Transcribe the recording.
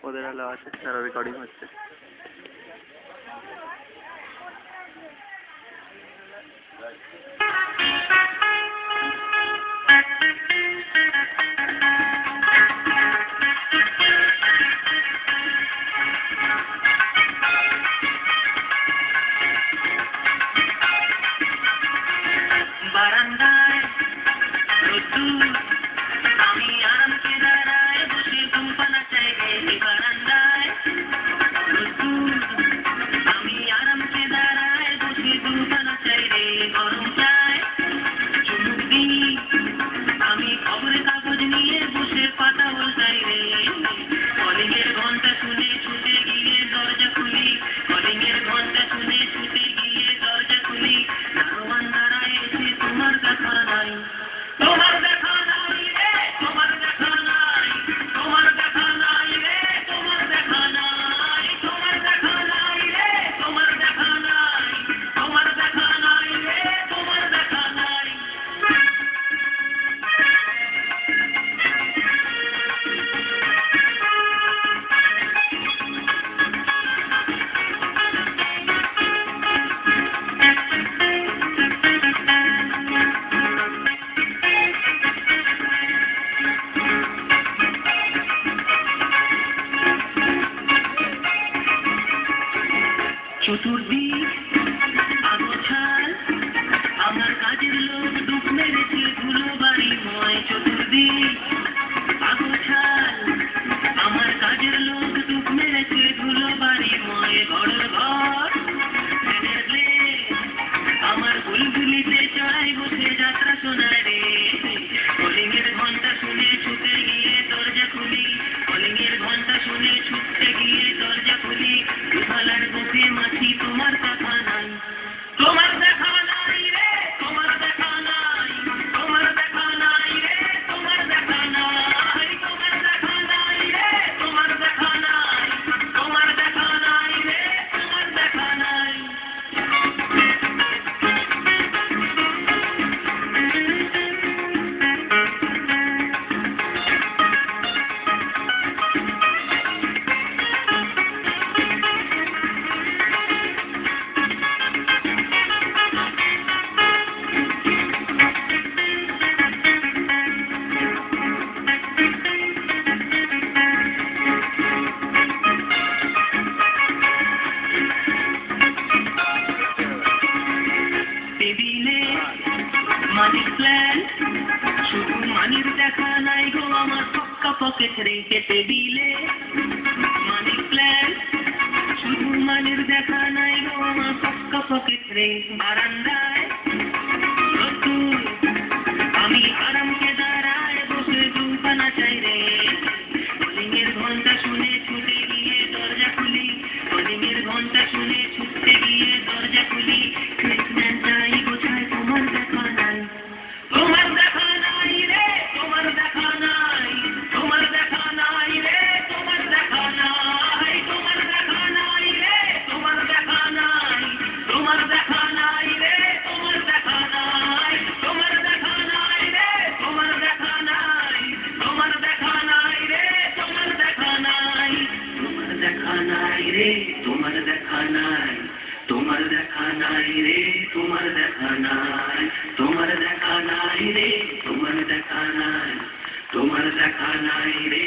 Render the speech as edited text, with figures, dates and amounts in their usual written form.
ওদের আলো আছে, তারা রেকর্ডিং হচ্ছে। বারান্দায় রোদ্দুর, আমি আরামকে দাঁড়ায় বসে ধূমপানা চাই রে। বারান্দায় রোদ্দুর, আমি আরামকে দাঁড়ায় বসে ধূমপানা চাই রে। গরম চাই চুমুক দিই, আমি খবরের কাগজ নিয়ে বসে পাতা উল্টাই রে। কলিংয়ের ঘন্টা শুনে ছুটে গিয়ে দরজা খুলি, কলিংয়ের ঘন্টা শুনে ছুটে গিয়ে দরজা খুলি। দারোয়ান দাঁড়ায় এসে তোমার দেখা নাই, তোমার দেখা নাই রে, তোমার দেখা নাই, তোমার দেখা নাই রে, তোমার দেখা নাই, তোমার দেখা নাই রে, তোমার দেখা নাই, তোমার দেখা নাই রে, তোমার দেখা নাই। চতুর্দিক আগোছাল, আমার কাজের লোক ডুব মেরেছে ধুলো বাড়িময়। চতুর্দিক আগোছাল, আমার কাজের লোক ডুব মেরেছে ধুলো বাড়িময়। বড় ঘর ফ্যানের ব্লেড, আমার বুলবুলিতে চড়াই বসে যাত্রা শোনায় রে। কলিংয়ের ঘন্টা শুনে ছুটে গিয়ে দরজা খুলি, কলিংয়ের ঘন্টা শুনে ছুটতে গিয়ে দরজা খুলি। দুধালার বুকে মাছি, তোমার দেখা নাই, তোমার দেখা নাই রে, তোমার দেখা নাই, তোমার দেখা নাই রে, তোমার দেখা নাই, তোমার দেখা নাই রে, তোমার দেখা নাই, তোমার দেখা নাই রে, তোমার দেখা নাই। টেবিলে মানি প্ল্যান্ট, শুধু মানির দেখা নাই গো আমার পক্কা পকেট রেখে। টেবিলে মানি প্ল্যান্ট, শুধু মানির দেখা নাই গো আমার পক্কা পকেট রে। বারান্দায় রোদ্দুর, আমি আরামকে দাঁড়ায় বসে ধূমপানা চাই রে। কলিংয়ের ঘন্টা শুনে ছুটে গিয়ে দরজা খুলি, কলিংয়ের ঘন্টা শুনে ছুটতে গিয়ে দরজা খুলি। প্রেসম্যান চাই বোঝায় তোমার দেখা নাই, তোমার দেখা নাই রে, তোমার দেখা নাই, তোমার দেখা নাই রে, তোমার দেখা নাই, তোমার দেখা নাই রে, তোমার দেখা নাই, তোমার দেখা নাই রে, তোমার দেখা নাই, তোমার দেখা নাই রে, তোমার দেখা নাই, তোমার দেখা নাই রে, তোমার দেখা নাই, তোমার দেখা নাই রে, তোমার দেখা নাই, তোমার দেখা নাই রে, তোমার দেখা নাই, তোমার দেখা নাই রে, তোমার দেখা নাই, তোমার দেখা নাই রে।